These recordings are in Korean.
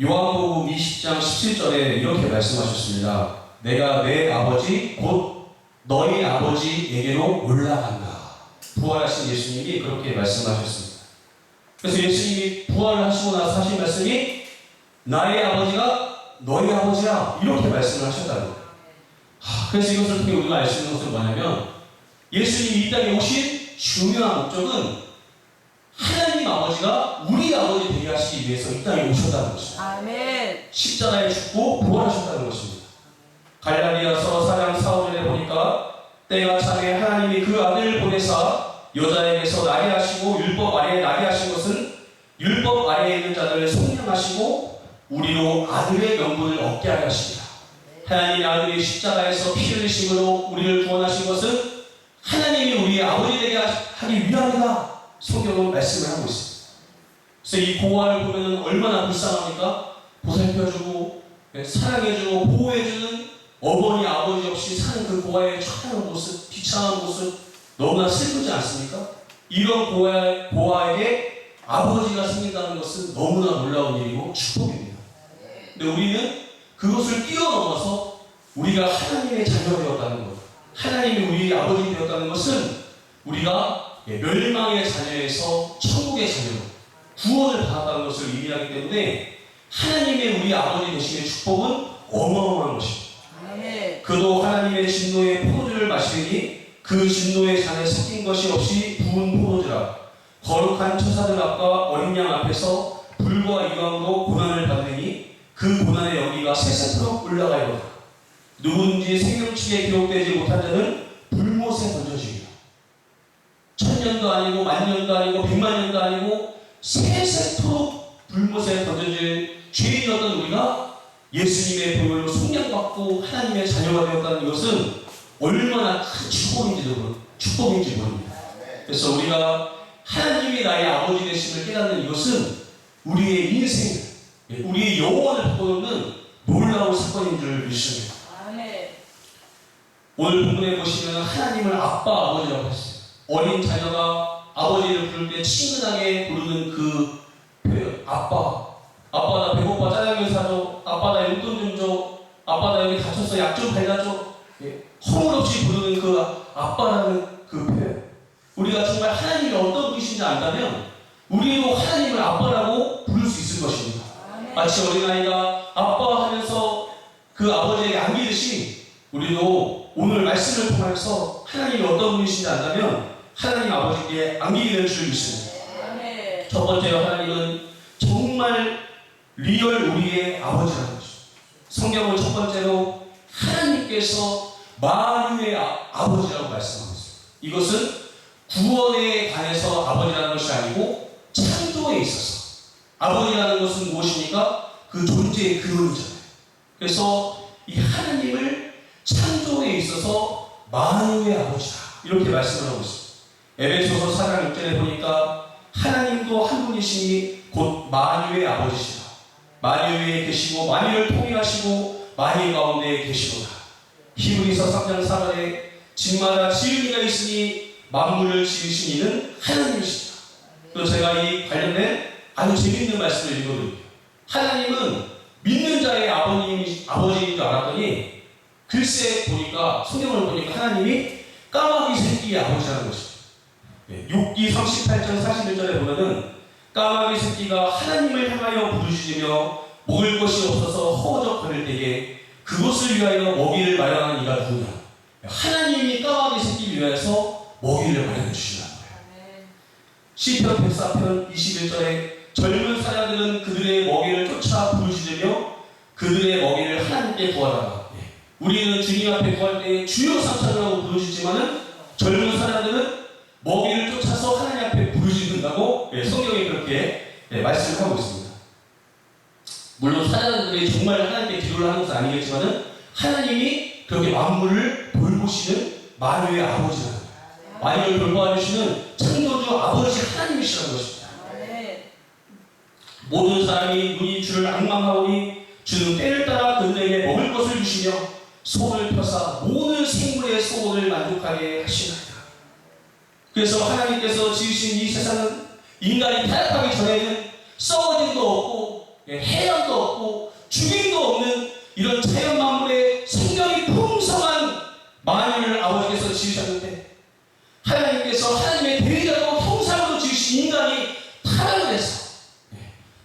요한복음 20장 17절에 이렇게 말씀하셨습니다. 내가 내 아버지 곧 너희 아버지에게로 올라간다. 부활하신 예수님이 그렇게 말씀하셨습니다. 그래서 예수님이 부활을 하시고 나서 하신 말씀이 나의 아버지가 너희 아버지야, 이렇게 말씀을 하셨다는 거예요. 그래서 이것을 통해 우리가 알 수 있는 것은 뭐냐면, 예수님이 이 땅에 오신 중요한 목적은 하나님 아버지가 우리 아버지 되게 하시기 위해서 이 땅에 오셨다는 것입니다. 아멘. 십자가에 죽고 부활하셨다는 것입니다. 갈라디아서 4장 4절에 보니까 때가 차매 하나님이 그 아들을 보내사 여자에게서 나게 하시고 율법 아래에 나게 하신 것은 율법 아래에 있는 자들을 속량하시고 우리로 아들의 명분을 얻게 하려 하십니다. 하나님의 아들이 십자가에서 피 흘리심으로 우리를 구원하신 것은 하나님이 우리의 아버지 되게 하기 위함이다. 성경은 말씀을 하고 있습니다. 그래서 이 고아를 보면 얼마나 불쌍합니까? 보살펴주고 사랑해주고 보호해주는 어머니 아버지 없이 사는 그 고아의 처한 모습, 비참한 모습 너무나 슬프지 않습니까? 이런 고아에게 아버지가 생긴다는 것은 너무나 놀라운 일이고 축복입니다. 근데 우리는 그것을 뛰어넘어서 우리가 하나님의 자녀가 되었다는 것, 하나님이 우리 아버지 되었다는 것은 우리가 멸망의 자녀에서 천국의 자녀로 구원을 받았다는 것을 의미하기 때문에 하나님의 우리 아버지 되시는 축복은 어마어마한 것입니다. 그도 하나님의 진노의 포도주를 마시니 그 진노의 잔에 섞인 것이 없이 부은 포도주라. 거룩한 천사들 앞과 어린 양 앞에서 불과 유황으로 고난을 받으니 그 고난의 연기가 새새토록 올라가리로다. 누구든지 생명책에 기록되지 못한 자는 불못에 던져지리라. 1000년도 아니고 10,000년도 아니고 1,000,000년도 아니고 새새토록 불못에 던져질 죄인이었던 우리가 예수님의 보혈로 속량받고 하나님의 자녀가 되었다는 것은 얼마나 큰 축복인지 모릅니다. 그래서 우리가 하나님이 나의 아버지 되심을 깨닫는 이것은 우리의 인생, 우리의 영혼을 바꿔놓는 놀라운 사건인 줄 믿습니다. 오늘 본문에 보시면 하나님을 아빠, 아버지라고 했어요. 어린 자녀가 아버지를 부를 때 친근하게 부르는 그 표현, 아빠. 아빠 나 배고파 짜장면 사줘. 아빠 나 용돈 좀 줘. 아빠 나 여기 다쳤어 약 좀 발라줘. 허물없이 부르는 그 아빠라는 그 표현. 우리가 정말 하나님이 어떤 분이신지 안다면 우리도 하나님을 아빠라고 부를 수 있을 것입니다. 마치 어린아이가 아빠 하면서 그 아버지에게 안기듯이 우리도 오늘 말씀을 통해서 하나님이 어떤 분이신지 안다면 하나님 아버지께 안기게 될 줄 믿습니다. 첫 번째로 하나님은 정말 리얼 우리의 아버지라는 것입니다. 성경은 첫 번째로 하나님께서 만유의 아버지라고 말씀하고 있습니다. 이것은 구원에 관해서 아버지라는 것이 아니고 창조에 있어서 아버지라는 것은 무엇입니까? 그 존재의 근원이잖아요. 그래서 이 하나님을 창조에 있어서 만유의 아버지다 이렇게 말씀을 하고 있습니다. 에베소서 4장 6절에 보니까 하나님도 한 분이시니 곧 만유의 아버지시다. 만유에 계시고 만유를 통일하시고 만유 가운데 계시도다. 히브리서 3장 4절에 집마다 지은 이가 있으니 만물을 지으신 이는 하나님이시다. 또 제가 이 관련된 아주 재밌는 말씀을 읽어드릴게요. 하나님은 믿는 자의 아버지인 줄 알았더니 글쎄 보니까 성경을 보니까 하나님이 까마귀 새끼의 아버지라는 것입니다. 6기 38장 41절에 보면은 까마귀 새끼가 하나님을 향하여 부르짖으며 먹을 것이 없어서 허우적거릴 때에 그것을 위하여 먹이를 마련한 이가 누구냐? 하나님이 까마귀 새끼를 위하여서 먹이를 마련해 주신다는 거예요. 시편 104편 21절에 젊은 사자들은 그들의 먹이를 쫓아 부르짖으며 그들의 먹이를 하나님께 구하라. 우리는 주님 앞에 구할 때 주여 삼천이라고 부르짖지만은 젊은 사자들은 먹이를 쫓아서 하나님 앞에 부르짖는다고 성경이 그렇게 말씀을 하고 있습니다. 물론 사자들이 정말 하나님께 기도를 하는 것은 아니겠지만은 하나님이 그렇게 만물을 돌보시는 만유의 아버지라는 거예요. 만유를 돌봐주시는 창조주 아버지 하나님이시라는 것입니다. 모든 사람이 눈이 주를 앙망하오니 주는 때를 따라 그들에게 먹을 것을 주시며 손을 펴사 모든 생물의 소원을 만족하게 하시나이다. 그래서 하나님께서 지으신 이 세상은 인간이 타락하기 전에는 썩어짐도 없고 해양도 없고 죽임도 없는 이런 자연 만물의 성경이 풍성한 만유를 아버지께서 지으셨는데, 하나님께서 하나님의 대리자로 형상으로 지으신 인간이 타락을 해서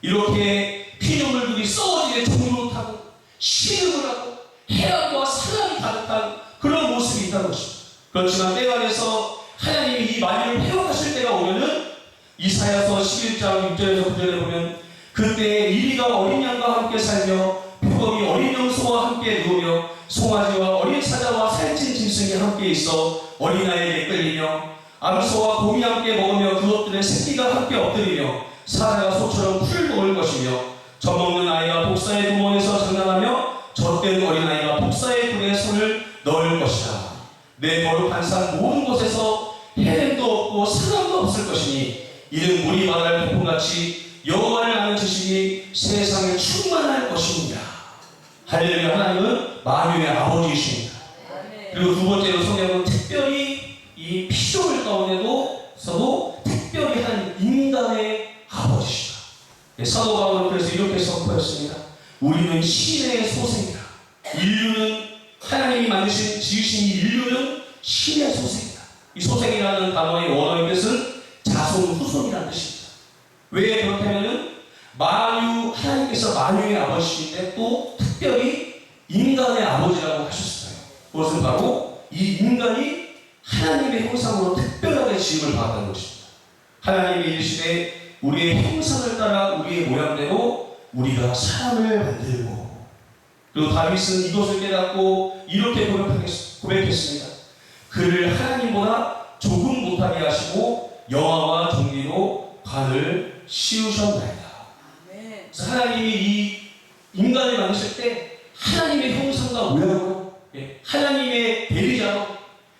이렇게 피조물들이 썩어지게 종로를 타고 신음을 하고 해악과 사랑이 가득한 그런 모습이 있다는 것입니다. 그렇지만 때가 돼서 하나님이 이 만유를 회복하실 때가 오면은 이사야서 11장 6절에서 9절에 보면, 그때 이리가 어린 양과 함께 살며 표범이 어린 염소와 함께 누우며 송아지와 어린 사자와 살찐 짐승이 함께 있어 어린아이에게 끌리며 암소와 곰이 함께 먹으며 그것들의 새끼가 함께 엎드리며 사자가 소처럼 풀을 먹을 것이며 젖먹는 아이가 복사의 구멍에서 장난하며 젖된 어린아이가 복사의 굴에 손을 넣을 것이다. 내 거룩한 산 모든 곳에서 해냄도 없고 사람도 없을 것이니 이는 물이 바다를 덮음같이 여호와를 아는 지식이 세상에 충만할 것입니다. 할렐루야. 하나님은 만유의 아버지이십니다. 그리고 두 번째로 성경은 특별히 이 피조물 가운데서도 특별히 하나님 인간의 아버지시다. 사도 바울은 그래서 이렇게 선포했습니다. 우리는 신의 소생이다. 인류는 하나님이 만드신 지으신 이 인류는 신의 소생이다. 이 소생이라는 단어의 원어의 뜻은 자손 후손이라는 뜻입니다. 왜 그렇다면은 하나님께서 만유의 아버지인데 또 특별히 인간의 아버지라고 하셨어요. 그것은 바로 이 인간이 하나님의 형상으로 특별하게 지음을 받았다는 것입니다. 하나님이 이르시되 우리의 형상을 따라 우리의 모양대로 우리가 사람을 만들고, 그리고 다윗은 이것을 깨닫고 이렇게 고백했습니다. 그를 하나님보다 조금 못하게 하시고 영화와 종기로 관을 씌우셨나이다. 그래서 하나님이 이 인간을 만드실 때 하나님의 형상과 모양으로, 하나님의 대리자로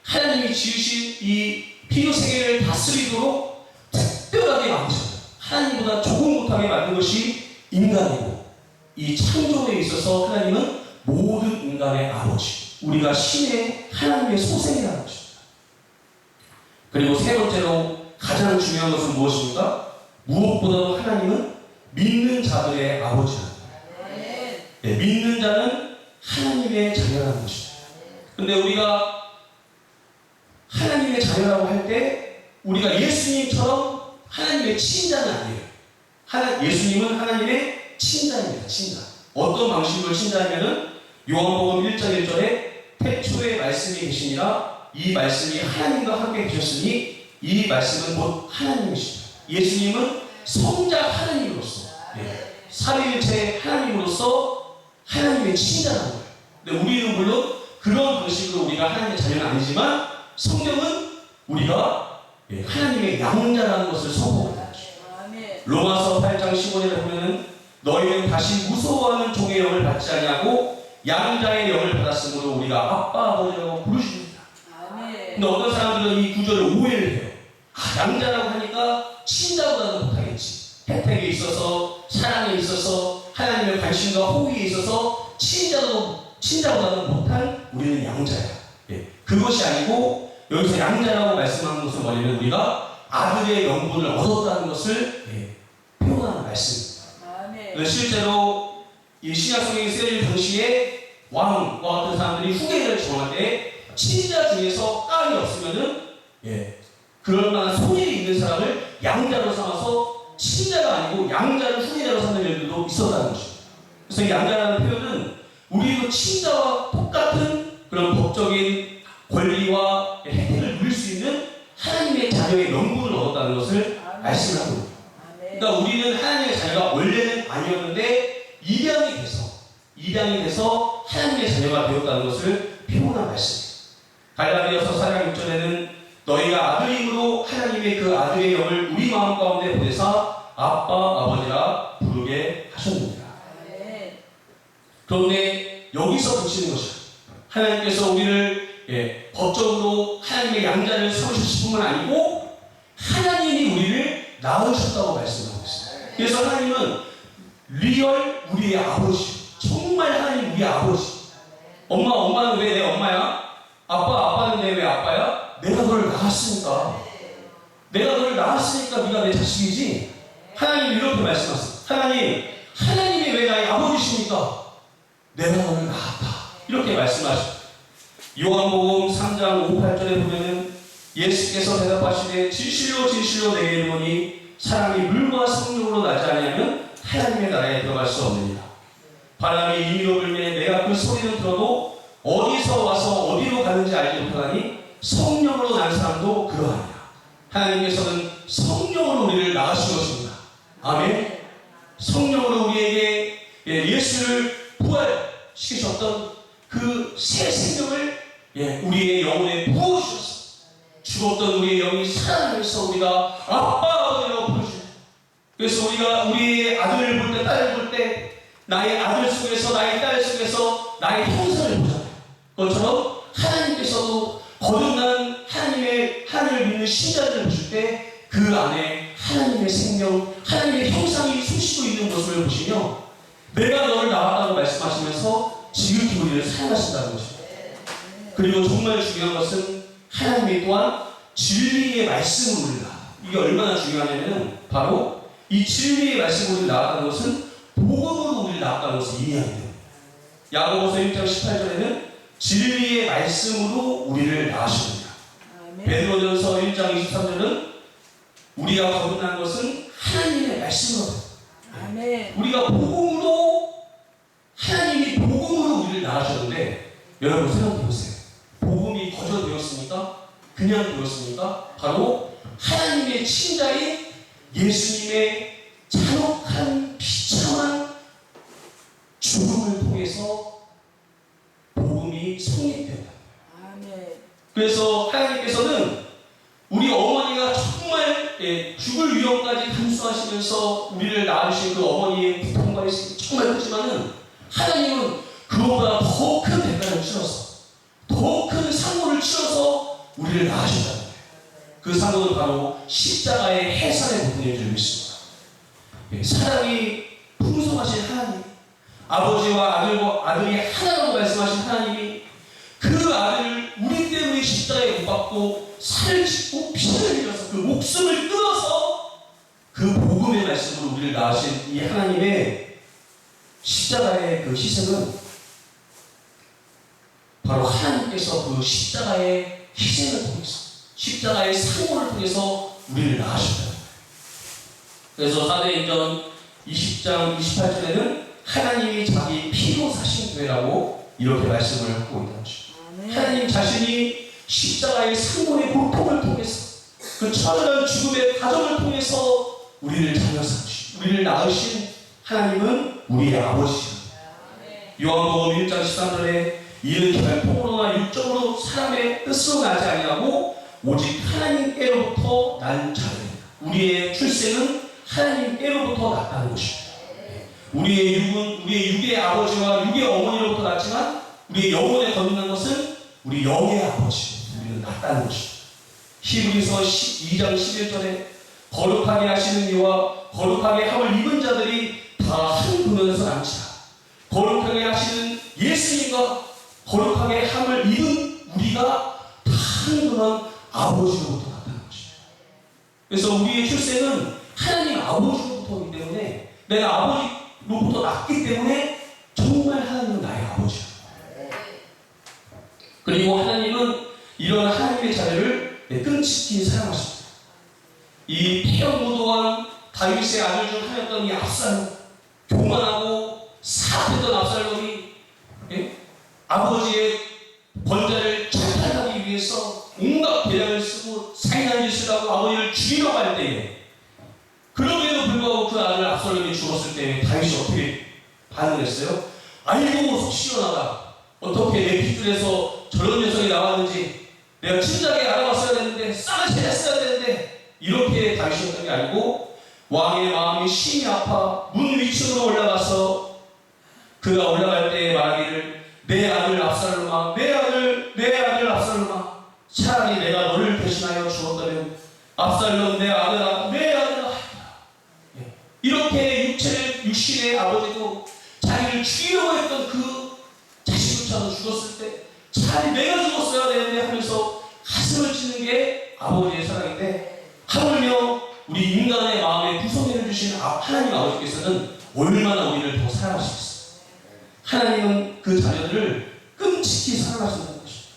하나님이 지으신 이 피조세계를 다스리도록 특별하게 만드셨다. 하나님보다 조금 못하게 만든 것이 인간이고, 이 창조에 있어서 하나님은 모든 인간의 아버지, 우리가 신의 하나님의 소생이라는 것입니다. 그리고 세 번째로 가장 중요한 것은 무엇입니까? 무엇보다도 하나님은 믿는 자들의 아버지입니다. 믿는 자는 하나님의 자녀라는 것입니다. 근데 우리가 하나님의 자녀라고 할 때 우리가 예수님처럼 하나님의 친자는 아니에요. 예수님은 하나님의 친자입니다. 친자. 어떤 방식으로 친자냐면은 요한복음 1장 1절에 태초에 말씀이 계시니라 이 말씀이 하나님과 함께 계셨으니 이 말씀은 곧 하나님이십니다. 예수님은 성자 하나님으로서, 삼위일체 하나님으로서 하나님의 친자라는 거예요. 근데 우리는 물론 그런 방식으로 우리가 하나님의 자녀는 아니지만 성경은 우리가 하나님의 양자라는 것을 선포합니다. 로마서 8장 15절에 보면은 너희는 다시 무서워하는 종의 영을 받지 아니하고 양자의 영을 받았으므로 우리가 아빠 아버지라고 부르십니다. 근데 어떤 사람들은 이 구절을 오해를 해요. 양자라고 하니까 친자보다는 못하겠지. 혜택에 있어서, 사랑에 있어서, 하나님의 관심과 호의에 있어서 친자보다는 못한 우리는 양자야. 그것이 아니고 여기서 양자라고 말씀하는 것은 뭐냐면 우리가 아들의 명분을 얻었다는 것을 표현하는 말씀입니다. 실제로 이 신약성경이 쓰여질 당시에 왕과 같은 사람들이 후계자를 정할 때 친자 중에서 딸이 없으면은 그럴 만한 소질이 있는 사람을 양자로 삼아서 친자가 아니고 양자를 후계자로 삼는 일들도 있었다는 것입니다. 그래서 이 양자라는 표현은 우리도 친자와 똑같은 그런 법적인 권리와 혜택을 누릴 수 있는 하나님의 자녀의 명분을 얻었다는 것을 말씀을 하고 있습니다. 그러니까 우리는 하나님의 자녀가 원래는 아니었는데 입양이 돼서 하나님의 자녀가 되었다는 것을 표현한 말씀입니다. 갈라디아서 4장 6절에는 너희가 아들임으로 하나님의 그 아들의 영을 우리 마음 가운데 보내사 아빠 아버지라 부르게 하셨느니라. 그런데 여기서 붙이는 것이야. 하나님께서 우리를 법적으로 하나님의 양자를 삼으셨을 뿐만 아니고 하나님이 우리를 낳으셨다고 말씀하고 있습니다. 그래서 하나님은 리얼 우리의 아버지, 정말 하나님 우리의 아버지. 엄마는 왜 내 엄마야? 아빠는 왜 아빠야? 내가 너를 낳았으니까. 네가 내 자식이지. 하나님 이렇게 말씀하세요. 하나님이 무엇입니까? 내가 너를 낳았다. 이렇게 말씀하십니다. 요한복음 3장 5, 8절에 보면은 예수께서 대답하시되 진실로 진실로 내게 이르노니 사람이 물과 성령으로 나지 아니하면 하나님의 나라에 들어갈 수 없느니라. 바람이 임의로 불매 내가 그 소리를 들어도 어디서 와서 어디로 가는지 알지 못하나니 성령으로 난 사람도 그러하니라. 하나님께서는 성령으로 우리를 낳으신 것입니다. 아멘. 성령으로 우리에게 예수를 부활시키셨던 그 새 생명을 우리의 영혼에 부어주셨습니다. 죽었던 우리의 영이 살아나면서 우리가 아빠 아버지라고 부르십니다. 그래서 우리가 우리의 아들을 볼 때, 딸을 볼 때 나의 아들 속에서, 나의 딸 속에서 나의 형상을 보잖아요. 그것처럼 하나님께서도 거듭난 하나님을 믿는 신자들을 보실 때 그 안에 하나님의 생명, 하나님의 형상이 숨쉬고 있는 모습을 보시며 내가 너를 낳았다고 말씀하시면서 지극히 우리를 사랑하신다는 것입니다. 그리고 정말 중요한 것은 하나님이 또한 진리의 말씀으로 우리를 낳았다. 이게 얼마나 중요하냐면 바로 이 진리의 말씀으로 우리를 낳았다는 것은 복음으로 우리를 낳았다는 것을 이해하게 됩니다. 야고보서 1장 18절에는 진리의 말씀으로 우리를 낳으십니다. 베드로전서 1장 23절은 우리가 거듭난 것은 하나님의 말씀으로 아멘. 우리가 복음으로 하나님이 복음으로 우리를 낳으셨는데 여러분 생각해보세요. 복음이 거저되었습니까? 그냥 되었습니까? 바로 하나님의 친자인 예수님의 잔혹한 비참한 죽음을 통해서 복음이 성립된다. 아멘. 그래서 하나님께서는 우리 어머니가 정말 죽을 위험까지 감수하시면서 우리를 낳으신 그 어머니의 고통과 희생이 정말 크지만은 하나님은 그보다 더 큰 대가를 치러서 더 큰 상고를 치러서 우리를 낳으신다는 거예요. 그 상고는 바로 십자가의 해산의 부분인 줄 믿습니다. 사랑이 풍성하신 하나님, 아버지와 아들이 하나라고 말씀하신 하나님이 그 아들을 우리 때문에 십자가에 못 박고 살을 찢고 피를 흘려서 그 목숨을 끊어서 그 복음의 말씀으로 우리를 낳으신 이 하나님의 십자가의 그 희생은 바로 하나님께서 그 십자가의 희생을 통해서 십자가의 상고를 통해서 우리를 낳으셨다. 그래서 사도행전 20장 28절에는 하나님이 자기 피로 사신 교회라고 이렇게 말씀을 하고 있다는 것입니다. 하나님 자신이 십자가의 상고의 고통을 통해서 그 처절한 죽음의 과정을 통해서 우리를 자녀 삼으신, 우리를 낳으신 하나님은 우리의 아버지입니다. 요한복음 1장 13절에 이는 혈통으로나 육적으로 사람의 뜻으로 나지 아니하고 오직 하나님께로부터 난 자들입니다. 우리의 출생은 하나님께로부터 났다는 것입니다. 우리의 육은 우리의 육의 아버지와 육의 어머니로부터 났지만 우리의 영혼에 거듭난 것은 우리 영의 아버지, 우리는 났다는 것입니다. 히브리서 2장 11절에 거룩하게 하시는 이와 거룩하게 함을 입은 자들이 다 한 근원에서 남지라. 거룩하게 하시는 예수님과 거룩하게 함을 입은 우리가 다 한 근원 아버지로부터 났다는 것입니다. 그래서 우리의 출생은 하나님 아버지로부터 오기 때문에 내가 아버지로부터 났기 때문에 정말 하나님은 나의 아버지야. 그리고 하나님은 이런 하나님의 자녀를 끈질기 사랑하십니다. 이 폐역무도한 다윗의 아들 중 하나였던 이 압살롬, 교만하고 사악했던 압살롬이 아버지의 권자를 정탈하기 위해서 온갖 계략을 쓰고 살인한 짓을 하고 아버지를 죽이려고 할 때에 그럼에도 불구하고 그 아들 압살롬이 죽었을 때 다윗이 어떻게 반응했어요? 아이고 속 시원하다. 어떻게 내 핏줄에서 저런 녀석이 나왔는지 내가 진작에 알아봤어야 되는데 싹을 찾았어야 되는데 이렇게 다윗이었던 게 아니고 왕의 마음이 심히 아파 문 위층으로 올라가서 그가 올라갈 때에 말하기를 내 아들 압살롬아 내 아들 압살롬아 차라리 내가 너를 대신하여 죽었다면 압살롬 내 아들아 이렇게 육신의 아버지도 자기를 죽이려고 했던 그 자식조차도 죽었을 때 차라리 내가 죽었어야 되는데 하면서 가슴을 찢는 게 아버지의 사랑인데 하물며 우리 인간의 마음에 구성해 주신 하나님 아버지께서는 얼마나 우리를 더 사랑하시겠어요. 하나님은 그 자녀들을 끔찍히 사랑하신다는 것입니다.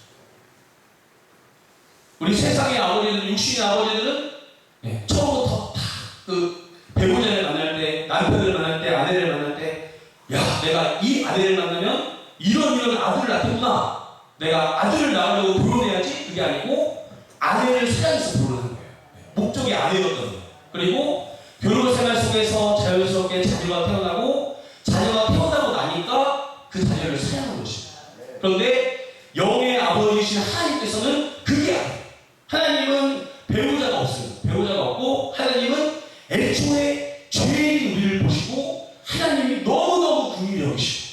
우리 세상의 아버지들, 육신의 아버지들은 처음부터 다 그 배우자를 만날 때, 남편을 만날 때, 아내를 만날 때, 야, 내가 이 아내를 만나면 이런 아들을 낳겠구나. 내가 아들을 낳으려고 결혼해야지. 그게 아니고 아내를 사랑해서 결혼하는 거예요. 목적이 아내였던 거예요. 그리고 결혼 생활 속에서 자연스럽게 자녀가 태어나고, 자녀가 태어나고 나니까 그 자녀를 사랑하는 것입니다. 그런데 영의 아버지이신 하나님께서는 그게 아니에요. 하나님은 배우자가 없습니다. 배우자가 없고, 하나님은 애초에 죄인 우리를 보시고, 하나님이 너무너무 긍휼히 여기시고,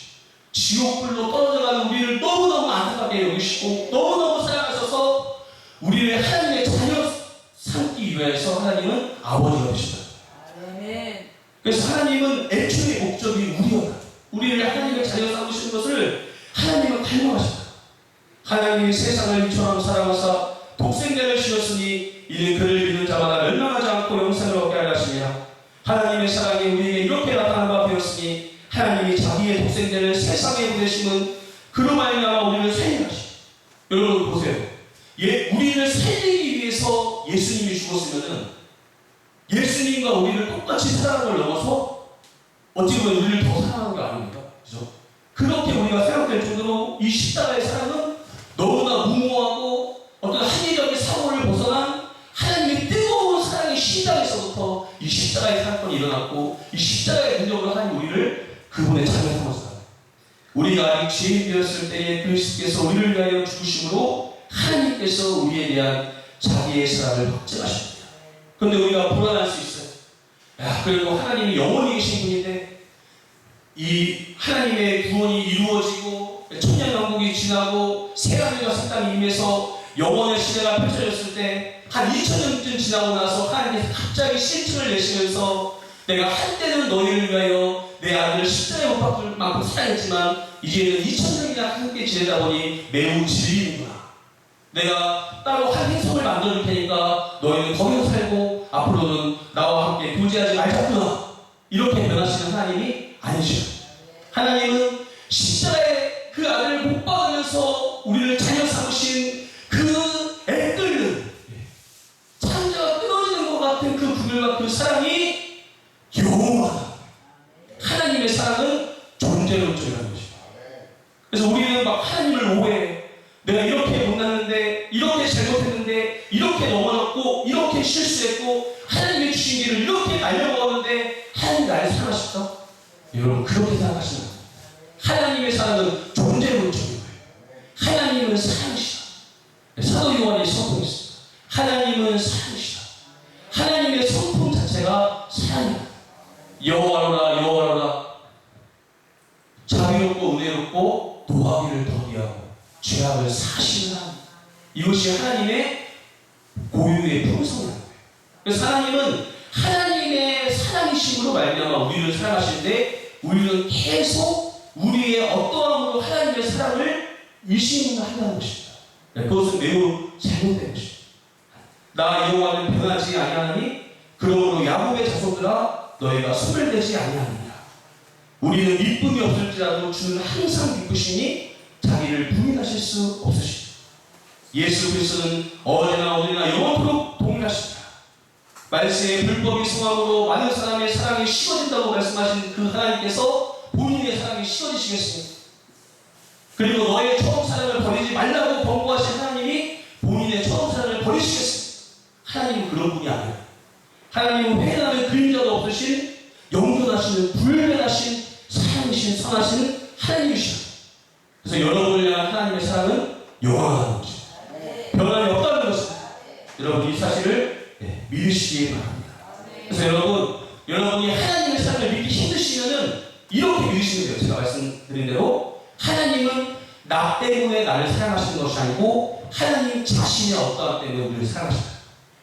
지옥불로 떨어져가는 우리를 너무너무 안타깝게 여기시고, 너무너무 사랑하셔서 우리를 하나님의 자녀 삼기 위해서 하나님은 아버지가 되신다. 아멘. 그래서 하나님은 애초의 목적이 우리를 하나님의 자녀 삼으시는 것을 하나님은 갈망하신다. 하나님이 세상을 이처럼 사랑하사 독생자를 주셨으니 이는 그를 믿는 자마다 멸망하지 않고 영생을 얻게 하려 하시니라. 하나님의 사랑이 우리에게 이렇게 나타난 바 되었으니 하나님이 자기의 독생자를 세상에 보내심은 그로 말미암아 우리를 살리게 하시고. 여러분 보세요. 우리를 살리기 위해서 예수님이 죽었으면은 예수님과 우리를 똑같이 사랑하는 걸 넘어서 어찌 보면 우리를 더 사랑하는 거 아닙니까? 그죠? 그렇게 우리가 생각될 정도로 이 십자가의 사랑은 너무나 무모하고 어떤 합리적인 사고를 벗어난 하나님의 뜨거운 사랑의 심장에서부터 이 십자가의 사건이 일어났고, 이 십자가의 능력으로 하나님 우리를 그분의 자녀 삼았어요. 우리가 아직 죄인 되었을 때에 그리스도께서 우리를 위하여 죽으심으로 하나님께서 우리에 대한 자기의 사랑을 확증하십니다. 그런데 우리가 불안할 수 있어요. 야, 그리고 하나님이 영원히 계신 분인데 이 하나님의 구원이 이루어지고 천년왕국이 지나고 새하늘과 새 땅이 임해서 영원의 시대가 펼쳐졌을 때 한 2000년쯤 지나고 나서 하나님께서 갑자기 실증을 내시면서 내가 한때는 너희를 위하여 내 아들을 십자가에 못 박을 만큼 사랑했지만 이제는 2000년이나 함께 지내다 보니 매우 질리는구나. 내가 따로 한 행성을 만들어 줄 테니까 너희는 거기서 살고 앞으로는 나와 함께 교제하지 말자꾸나. 이렇게 변하시는 하나님이 아니시죠. 하나님은 십자가에 그 아들을 못 박으면서 우리를 자녀 삼으신 그 애끓는 창자가 끊어지는 것 같은 그 부들과 그 사랑이 영원하다. 하나님의 사랑은 존재론적이라는 것입니다. 그래서 우리는 막 하나님을 오해해. 내가 이렇게 못났는데, 이렇게 잘못했는데, 이렇게 넘어졌고, 이렇게 실수했고, 하나님의 주신 길을 이렇게 날려먹었는데 하나님 나를 사랑하실까? 여러분 그렇게 생각하시는 거예요. 하나님의 사랑은 존재론적인 거예요. 하나님은 사랑이시다. 사도 요한이 선포했습니다. 하나님은 사랑이시다. 하나님의 성품 자체가 사랑이다. 여호와로라 여호와로라 자비롭고 은혜롭고 노하기를 더디하고 죄악을 사시는 하나님. 이것이 하나님의 고유의 품성이라는 거예요. 그래서 하나님은 하나님의 사랑이심으로 말미암아 우리를 사랑하시는데 우리는 계속 우리의 어떠함으로 하나님의 사랑을 의심한다는 것입니다. 그것은 매우 잘못된 것입니다. 나 여호와는 변하지 아니하니 그러므로 야곱의 자손들아 너희가 소멸되지 아니하느니라. 우리는 기쁨이 없을지라도 주는 항상 기쁘시니 자기를 부인하실 수 없으시다. 예수 그리스도는 어제나 오늘이나 영원토록 동일하십니다. 말씀의 불법이 성함으로 많은 사람의 사랑이 식어진다고 말씀하신 그 하나님께서 본인의 사랑이 식어지시겠습니까? 그리고 너의 처음 사랑을 버리지 말라고 권고하신 하나님이 본인의 처음 사랑을 버리시겠습니까? 하나님은 그런 분이 아니에요. 하나님은 회개하는 그림자도 없으신 영존하시는 불변하신 사랑이신 선하신 하나님이시다. 그래서 여러분을 향한 하나님의 사랑은 영원한 것입니다. 변함이 없다는 것입니다. 여러분 이 사실을 믿으시기 바랍니다. 그래서 여러분이 하나님의 사랑을 믿기 힘드시면은 이렇게 믿으시면 돼요. 제가 말씀드린 대로 하나님은 나 때문에 나를 사랑하시는 것이 아니고 하나님 자신의 어떠함 때문에 우리를 사랑하십니다.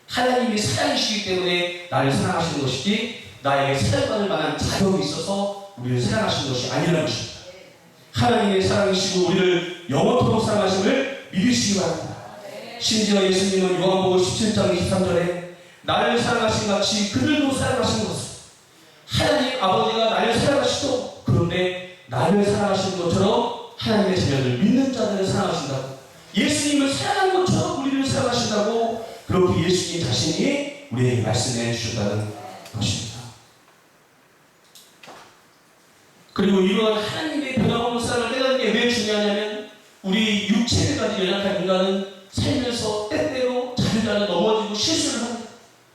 하나님이 사랑이시기 때문에 나를 사랑하시는 것이지 나에게 사랑받을 만한 자격이 있어서 우리를 사랑하시는 것이 아니라는 것입니다. 하나님의 사랑이시고 우리를 영원토록 사랑하심을 믿으시기 바랍니다. 심지어 예수님은 요한복음 17장 23절에 나를 사랑하신 같이 그들도 사랑하시는 것을 하나님 아버지가 나를 사랑하시도 그런데 나를 사랑하시는 것처럼 하나님의 자녀들 믿는 자들을 사랑하신다고, 예수님을 사랑한 것처럼 우리를 사랑하신다고 그렇게 예수님 자신이 우리에게 말씀해 주셨다는 것입니다. 그리고 이러한 하나님의 변함없는 사랑을 깨닫는 게 왜 중요하냐면, 우리 육체를 가진 연약한 인간은 살면서 때때로 자유자주 넘어지고 실수를 합니다.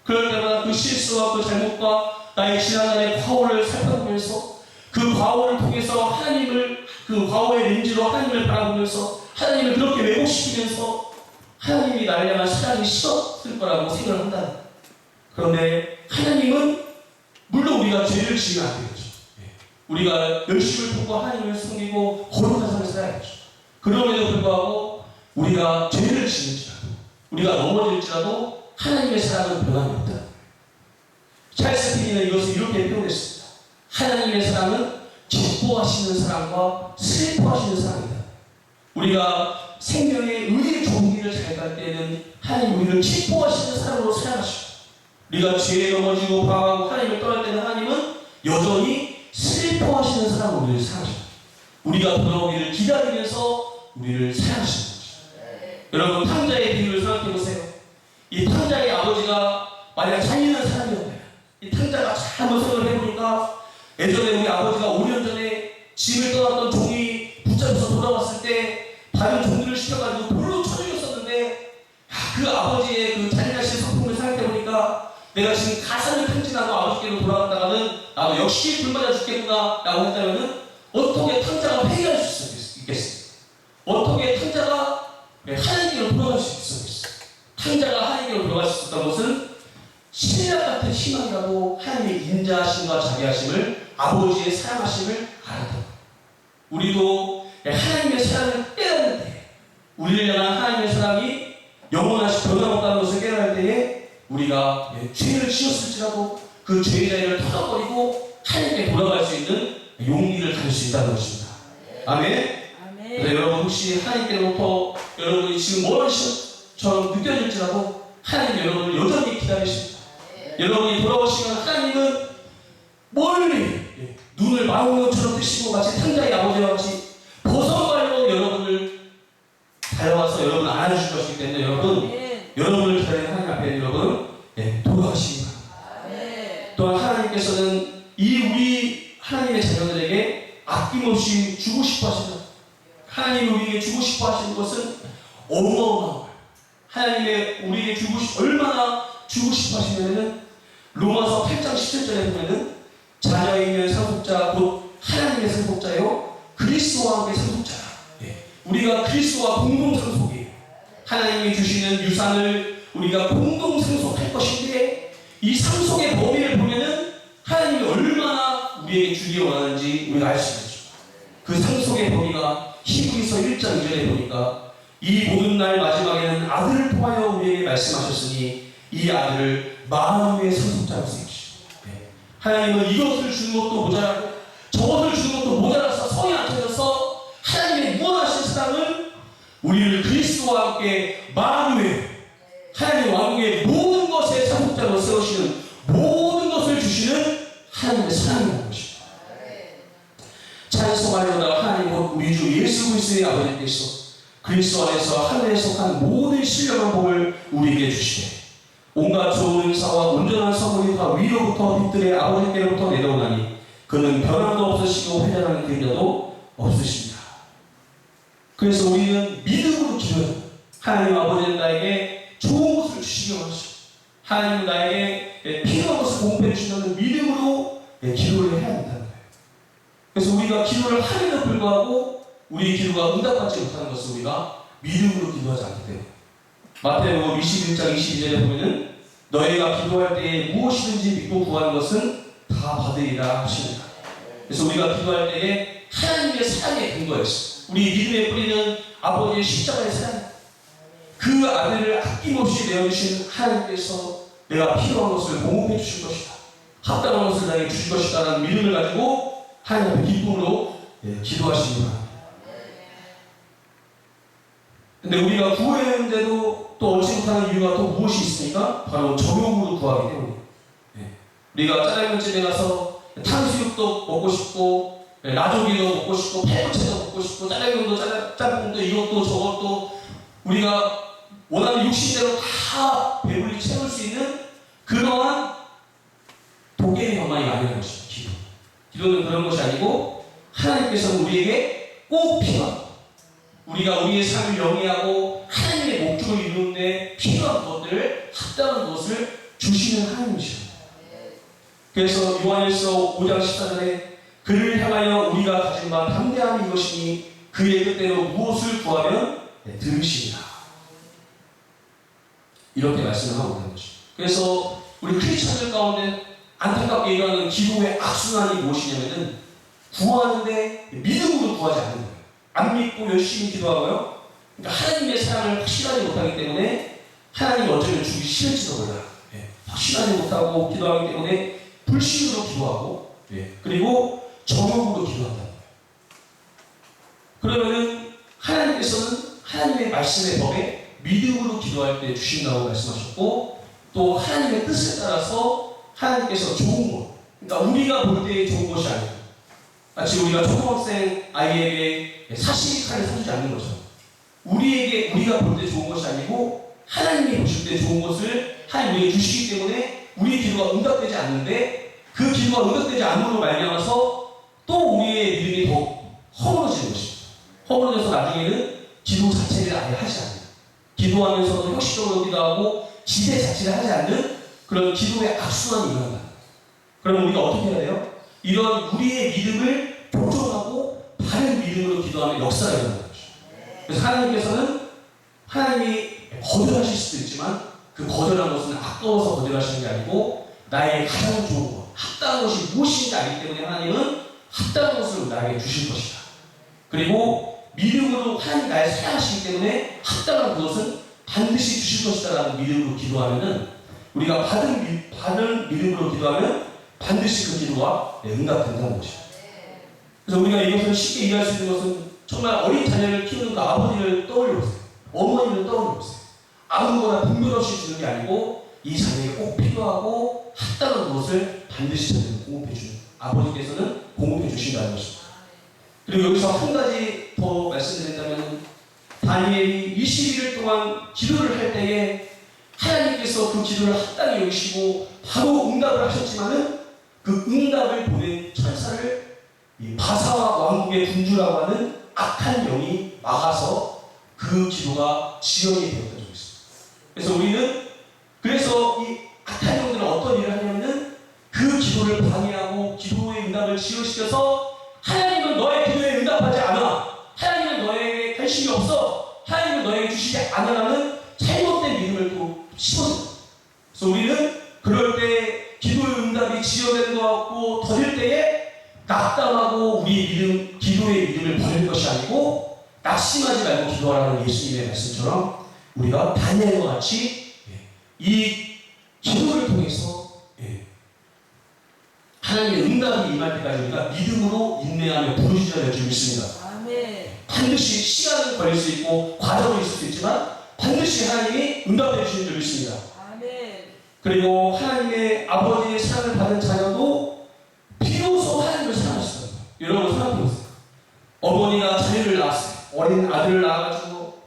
그럴 때마다 그 실수와 그 잘못과 나의 지난날의 과오를 살펴보면서 그 과오를 통해서 하나님을, 그 과오의 렌즈로 하나님을 바라보면서 하나님을 그렇게 왜곡시키면서 하나님이 나를 향한 사랑이 식었을 거라고 생각을 한다. 그런데 하나님은 물론 우리가 죄를 지으면 안 되겠죠. 우리가 열심을 품고 하나님을 숨기고 거룩한 삶을 살아야겠죠. 그럼에도 불구하고 우리가 죄를 지을지라도, 우리가 넘어질지라도 하나님의 사랑은 변함이 없다. 찰스 피니는 이것을 이렇게 표현했습니다. 하나님의 사랑은 기뻐하시는 사랑과 슬퍼하시는 사랑이다. 우리가 생명의 의의 종기를 잘 갈 때에는 하나님 우리를 기뻐하시는 사랑으로 사랑하시고, 우리가 죄에 넘어지고 방황하고 하나님을 떠날 때는 하나님은 여전히 슬퍼하시는 사랑으로 우리를 사랑하십니다. 우리가 돌아오기를 기다리면서 우리를 사랑하시는 것입니다. 여러분, 탕자의 비유를 생각해보세요. 이 탕자의 아버지가 만약 잔인한 사람이었나요? 이 탕자가 잘 한번 생각을 해보니까, 예전에 우리 아버지가 5년 전에 집을 떠났던 종이 붙잡혀서 돌아왔을 때 다른 종들을 시켜가지고 돌로 쳐 죽였었는데, 그 아버지의 그 잔인하신 성품을 생각해보니까 내가 지금 가산을 탕진하고 아버지께로 돌아갔다가는 나도 역시 불 맞아 죽겠구나 라고 했다면은 어떻게 탕자가 회개할 수 있겠어요? 어떻게 탕자가 하나님께로 돌아갈 수 있었겠어요? 탕자가 하나님께로 돌아갈 수 있었던 것은 신약 같은 희망이라고 하나님의 인자하심과 자비하심을, 아버지의 사랑하심을 알았다. 우리도 하나님의 사랑을 깨달을 때, 우리를 향한 하나님의 사랑이 영원하시 변함없다는 것을 깨달을 때에 우리가 죄를 지었을지라도 그 죄의 자리를 털어버리고 하나님께 돌아갈 수 있는 용기를 가질 수 있다는 것입니다. 아멘. 그래서 여러분, 혹시 하나님께로부터 여러분이 지금 멀은 시간처럼 느껴질지라도 하나님 여러분을 여전히 기다리십니다. 여러분이 돌아오시면 하나님은 멀리 눈을 망원경처럼 뜨시고 마치 탕자의 아버지와 같이 보선발로 여러분을 달려와서 여러분을 안아주실 것이기 때문에 여러분을 기다리는 하나님 앞에 여러분 돌아가시기 바랍니다. 또한 하나님께서는 이 우리 하나님의 자녀들에게 아낌없이 주고 싶어 하시는, 하나님이 우리에게 주고 싶어 하시는 것은 어마어마한 거예요. 하나님의 우리에게 얼마나 주고 싶어 하시냐면은 로마서 8장 17절에 보면은 자녀이면 상속자 곧 하나님의 상속자요 그리스도와 함께 상속자라. 우리가 그리스도와 공동 상속이에요. 하나님이 주시는 유산을 우리가 공동 상속할 것인데, 이 상속의 범위를 보면은 하나님이 얼마나 우리에게 주기 원하는지 우리가 알 수 있죠. 그 상속의 범위가 히브리서 1장 2절에 보니까 이 모든 날 마지막에는 아들을 통하여 우리에게 말씀하셨으니 이 아들을 만유의 상속자로 세우시고, 하나님은 이것을 주는 것도 모자라고 저것을 주는 것도 모자라서 성이 안 차져서 하나님의 무한하신 사랑을 우리를 그리스도와 함께 만유의 하나님의 왕국의 모든 것의 상속자로 세우시는, 모든 것을 주시는 하나님의 사랑이라는 것입니다. 찬송하려다 하나님 곧 우리 주 예수 그리스도의 아버지께서 그리스도 안에서 하늘에 속한 모든 신령한 복을 우리에게 주시되 온갖 좋은 은사와 온전한 선물이 다 위로부터 빛들의 아버지께로부터 내려오나니 그는 변함도 없으시고 회전하는 그림자도 없으십니다. 그래서 우리는 믿음으로 기도해요. 하나님 아버지는 나에게 좋은 것을 주시기 원하시고 하나님은 나에게 필요한 것을 공급해 주신다는 믿음으로 기도를 해야 한다는 거예요. 그래서 우리가 기도를 함에도 불구하고 우리의 기도가 응답받지 못하는 것은 우리가 믿음으로 기도하지 않기 때문에, 마태복음 21장 22절에 보면은 너희가 기도할 때에 무엇이든지 믿고 구하는 것은 다 받으리라 하십니다. 그래서 우리가 기도할 때에 하나님의 사랑의 근거였어요. 우리 믿음의 뿌리는 아버지의 십자가의 사랑, 그 아들을 아낌없이 내어주신 하나님께서 내가 필요한 것을 공급해 주실 것이다, 합당한 것을 나에게 주실 것이다 라는 믿음을 가지고 하나님 앞에 기쁨으로 기도하시기 바랍니다. 근데 우리가 구했는데도 또 얻지 못하는 이유가 또 무엇이 있습니까? 바로 정욕으로 구하기 때문에. 우리가 짜장면집에 가서 탕수육도 먹고 싶고 라조기도 먹고 싶고 팔보채도 먹고 싶고 짜장면도 짬뽕도 이것도 저것도 우리가 원하는 육신대로 다 배불리 채울 수 있는 그러한 도개의 방망이 아닌 것입니다. 기도는 그런 것이 아니고 하나님께서는 우리에게 꼭 필요한 우리가 우리의 삶을 영위하고 하나님의 목적을 이루는데 필요한 것들을 합당한 것을 주시는 하나님이십니다. 그래서 요한일서 5장 14절에 그를 향하여 우리가 가진 바 담대함이 이것이니 그의 뜻대로 무엇을 구하면 들으시리라. 이렇게 말씀을 하고 있는 것입니다. 그래서 우리 크리스천들 가운데 안타깝게 일어나는 기도의 악순환이 무엇이냐면은 구하는데 믿음으로 구하지 않는 거예요. 안 믿고 열심히 기도하고요. 그러니까 하나님의 사랑을 확실하지 못하기 때문에 하나님이 어쩌면 주기 싫을지도 몰라요. 확실하지 못하고 기도하기 때문에 불신으로 기도하고 그리고 정욕으로 기도한다는 거예요. 그러면은 하나님께서는 하나님의 말씀의 법에 믿음으로 기도할 때 주신다고 말씀하셨고 또 하나님의 뜻에 따라서 하나님께서 좋은 것 그러니까 우리가 볼 때 좋은 것이 아니고 마치 우리가 초등학생 아이에게 사시미 칼을 사주지 않는 것처럼 우리가 볼 때 좋은 것이 아니고 하나님이 보실 때 좋은 것을 하나님이 주시기 때문에 우리의 기도가 응답되지 않는데 그 기도가 응답되지 않음으로 말미암아서 또 우리의 믿음이 더 허물어지는 것입니다. 허물어져서 나중에는 기도 자체를 아예 하지 않는 기도하면서도 형식적으로 기도하고 기대 자체를 하지 않는 그런 기도의 악순환이 일어난다. 그럼 우리가 어떻게 해야 돼요? 이런 우리의 믿음을 보존하고 바른 믿음으로 기도하면 역사가 일어나는 것이죠. 그래서 하나님께서는 하나님이 거절하실 수도 있지만 그 거절한 것은 아까워서 거절하시는 게 아니고 나의 가장 좋은 것, 합당한 것이 무엇인지 알기 때문에 하나님은 합당한 것을 나에게 주실 것이다. 그리고 믿음으로 하나님 나를 사랑하시기 때문에 합당한 그것은 반드시 주실 것이다라는 믿음으로 기도하면은 우리가 받은 믿음으로 기도하면 반드시 그 기도가 응답된다는 것이죠. 그래서 우리가 이것을 쉽게 이해할 수 있는 것은 정말 어린 자녀를 키우는 그 아버지를 떠올려보세요. 어머니를 떠올려보세요. 아무거나 분별 없이 주는 게 아니고 이 자녀에게 꼭 필요하고 합당한 것을 반드시 저희는 공급해주는 아버지께서는 공급해 주신다는 것입니다. 그리고 여기서 한 가지 더 말씀드린다면 다니엘이 21일 동안 기도를 할 때에 하나님께서 그 기도를 합당히 여기시고 바로 응답을 하셨지만은 그 응답을 보낸 천사를 바사와 왕국의 군주라고 하는 악한 영이 막아서 그 기도가 지연이 되었던 적이 있습니다. 그래서 우리는 이 악한 영들은 어떤 일을 하냐면은 그 기도를 방해하고 기도의 응답을 지연시켜서 하나님은 너의 기도에 응답하지 않아. 하나님은 너에게 관심이 없어. 하나님은 너에게 주시지 않으라는 잘못된 믿음을 또 심어줍니다. 그래서 우리는 그럴 때 기도의 응답이 지연되는 것 같고 더딜 때에 낙담하고 우리의 믿음, 기도의 믿음을 버릴 것이 아니고 낙심하지 말고 기도하라는 예수님의 말씀처럼 우리가 다니엘과 같이 이 기도를 통해서 하나님의 응답이 임할 때까지 우리가 믿음으로 인내하며 부르짖어야 될 줄 믿습니다. 아멘. 반드시 시간은 걸릴 수 있고 과정은 있을 수 있지만 반드시 하나님이 응답해 주시는 줄 믿습니다. 아멘. 그리고 하나님의 아버지의 사랑을 받은 자녀도 비로소 하나님을 사랑하시더라고요. 여러분 생각해보세요. 어머니가 자녀를 낳았어요. 어린 아들을 낳아가지고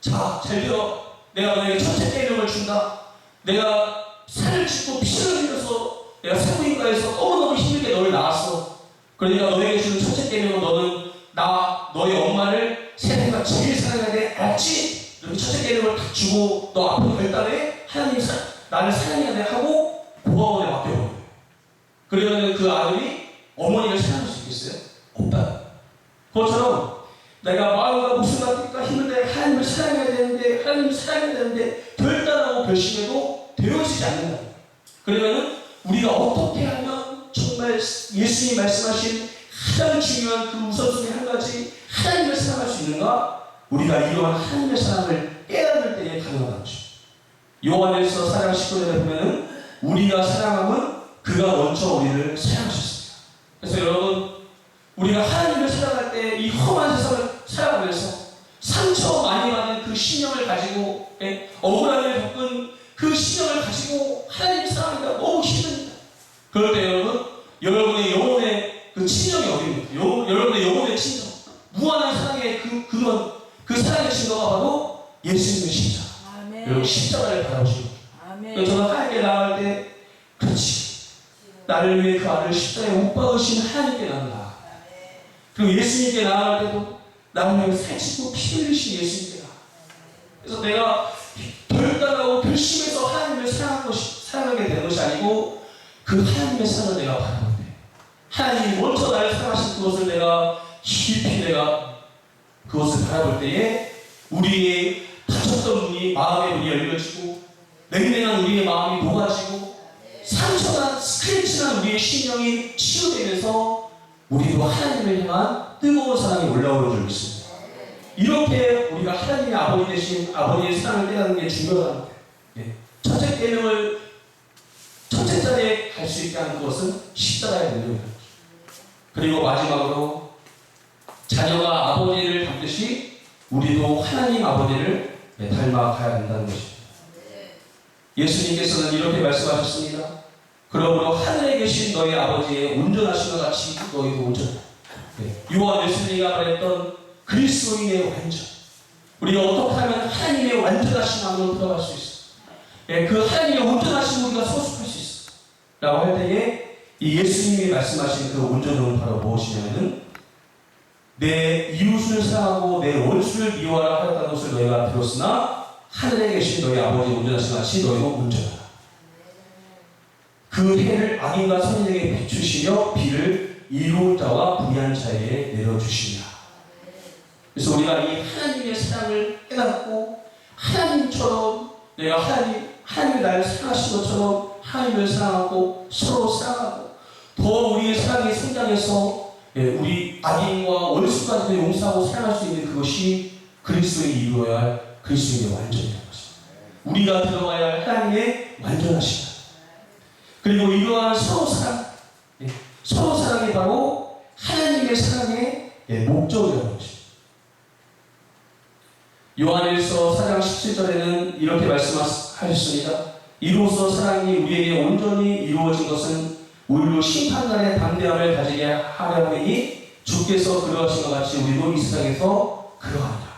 자, 잘 들어. 내가 너에게 첫째 이름을 준다. 내가 살을 찢고 피를 흘려서 내가 산부인과에서 너무너무 힘들게 너를 낳았어. 그러니까 너에게 주는 첫째 계명은 너는 너의 엄마를 세상에서 제일 사랑해야 돼. 알았지? 이렇게 첫째 계명을 딱 주고 너 앞으로 결단해. 하나님이 나를 사랑해야 돼 하고 고아원에 맡겨버린 거예요. 그러면 그 아들이 어머니를 사랑할 수 있겠어요? 없다. 그것처럼 내가 마음과 목숨과 뜻과 힘을 다해 하나님을 사랑해야 되는데 하나님을 사랑해야 되는데 결단하고 결심해도 되어지지 않는다. 그러면은 우리가 어떻게 하면 정말 예수님이 말씀하신 가장 중요한 그 우선순위 한 가지 하나님을 사랑할 수 있는가? 우리가 이러한 하나님의 사랑을 깨닫을 때에 가능한 것입니다. 요한일서 4장 19절에 보면은 우리가 사랑하면 그가 먼저 우리를 사랑하셨습니다. 그래서 여러분 우리가 하나님을 사랑할 때 이 험한 세상을 살아가면서 상처 많이 받은 그 신념을 가지고 억울함을 겪은 그 신념을 가지고 하나님을 사랑하기가 너무 힘듭니다. 그럴 때 여러분의 영혼의 그 친정이 어디입니까? 무한한 사랑의 그 사랑의 증거가 바로 예수님의 십자가. 여러분 아멘. 십자가를 바라보시고 아멘. 저는 하나님께 나아갈 때 그렇지 나를 위해 그 아들 십자가에 못 박으신 하나님께 나아가 그리고 예수님께 나아갈 때도 나를 위해 살찌고 피 흘리신 예수님께 나아가 그래서 내가 결단하고 결심해서 하나님을 사랑하게 되는 것이 아니고 그 하나님의 사랑을 내가 바라볼 때 하나님이 먼저 나를 사랑하신 그것을 내가 깊이 내가 그것을 바라볼 때에 우리의 닫혔던 눈이 마음의 문이 열려지고 냉랭한 우리의 마음이 녹아지고 상처난 스크래치난 우리의 심령이 치유되면서 우리도 하나님을 향한 뜨거운 사랑이 올라오는 줄 믿습니다. 이렇게 우리가 하나님의 아버지 되신 아버지의 사랑을 깨닫는 게 중요하다. 첫째 계명을 첫째 자리에 갈 수 있게 하는 것은 십자가의 능력입니다. 그리고 마지막으로 자녀가 아버지를 닮듯이 우리도 하나님 아버지를 닮아가야 된다는 것입니다. 예수님께서는 이렇게 말씀하셨습니다. 그러므로 하늘에 계신 너희 아버지의 온전하심과 같이 너희도 온전하라. 요한 웨슬리가 말했던 그리스도인의 완전. 우리가 어떻게 하면 하나님의 완전하신 안으로 들어갈 수 있어? 그 하나님의 온전하신 우리가 소속할 수 있어. 라고 할 때에 이 예수님이 말씀하신 그 온전함은 바로 무엇이냐면은 내 이웃을 사랑하고 내 원수를 미워하라 하였다는 것을 너희가 들었으나 하늘에 계신 너희 아버지 온전하신 같이 너희도 온전하라. 그 해를 악인과 선인에게 비추시며 비를 이로운 자와 불의한 자에게 내려주시냐. 그래서 우리가 이 하나님의 사랑을 깨닫고 하나님처럼 내가 하나님이 나를 사랑하신 것처럼 하나님을 사랑하고 서로 사랑하고 더 우리의 사랑이 성장해서 우리 악인과 원수까지도 용서하고 사랑할 수 있는 그것이 그리스도인이 이루어야 할 그리스도인의 완전이라는 것입니다. 우리가 들어가야 할 하나님의 완전하심이다. 그리고 이러한 서로 사랑이 바로 하나님의 사랑의 목적이라는 것입니다. 요한일서 4장 17절에는 이렇게 말씀하셨습니다. 이로써 사랑이 우리에게 온전히 이루어진 것은 우리로 심판날의 담대함을 가지게 하려 하니 주께서 그러하신 것 같이 우리도 이 세상에서 그러하리라.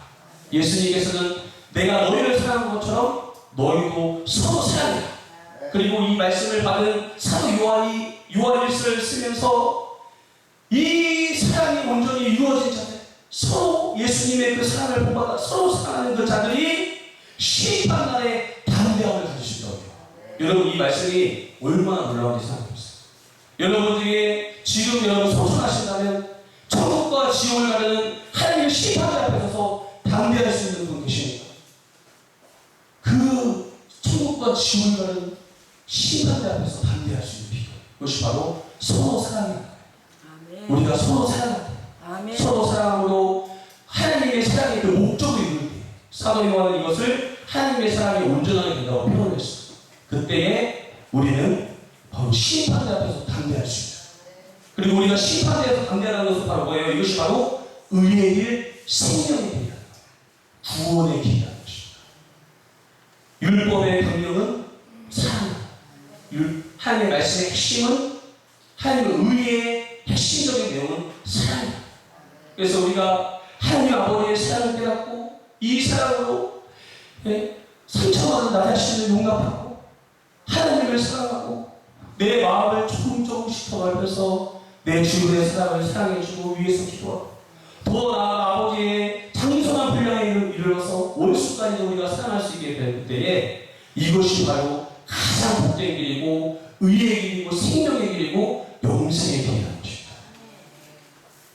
예수님께서는 내가 너희를 사랑한 것처럼 너희도 서로 사랑해라. 그리고 이 말씀을 받은 사도 요한이 요한일서를 쓰면서 이 사랑이 온전히 이루어진 자들, 서로 예수님의 그 사랑을 본받아 서로 사랑하는 그 자들이 심판날에 담대함을 가질 수 있다고 해요. 여러분 이 말씀이 얼마나 놀라운지 생각해보세요. 여러분 중에 지금 여러분 소천하신다면 천국과 지옥을 가려는 하나님의 심판자 앞에 서서 담대할 수 있는 분 계십니까? 그 천국과 지옥을 가려는 심판자 앞에서 담대할 수 있는 비결, 그것이 바로 서로 사랑입니다. 우리가 서로 사랑합니다. 서로 사랑으로 하나님의 사랑의 그 목적을 이룰 때 사도 요한은 이것을 하나님의 사랑이 온전하게 된다고 표현했어요. 그때에 우리는 바로 심판대 앞에서 담대할 수 있어요. 그리고 우리가 심판대에서 담대하는 것은 바로 뭐예요? 이것이 바로 의의 길, 생명의 길이라는 거예요. 구원의 길이라는 것입니다. 율법의 강령은 사랑. 하나님의 말씀의 핵심은 하나님의 의의 핵심적인 내용은 사랑이다. 그래서 우리가 하나님 아버지의 사랑을 깨닫고 이 사랑으로 상처받은 나 자신을 용납하고 하나님을 사랑하고 내 마음을 조금씩 더 넓혀서 내 주변의 사람을 사랑해주고 위해서 기도하고 더 나아가 아버지의 장성한 분량에 이르러서 원수까지도 우리가 사랑할 수 있게 될 때에 이것이 바로 가장 복된 길이고 의의 길이고 생명의 길이고 영생의 길이라는 것입니다.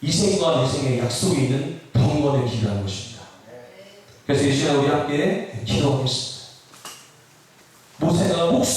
이생과 내생의 약속이 있는 경건의 길이라는 것입니다. 그래서 이 시간에 우리 함께 기도하겠습니다. 모세가 목숨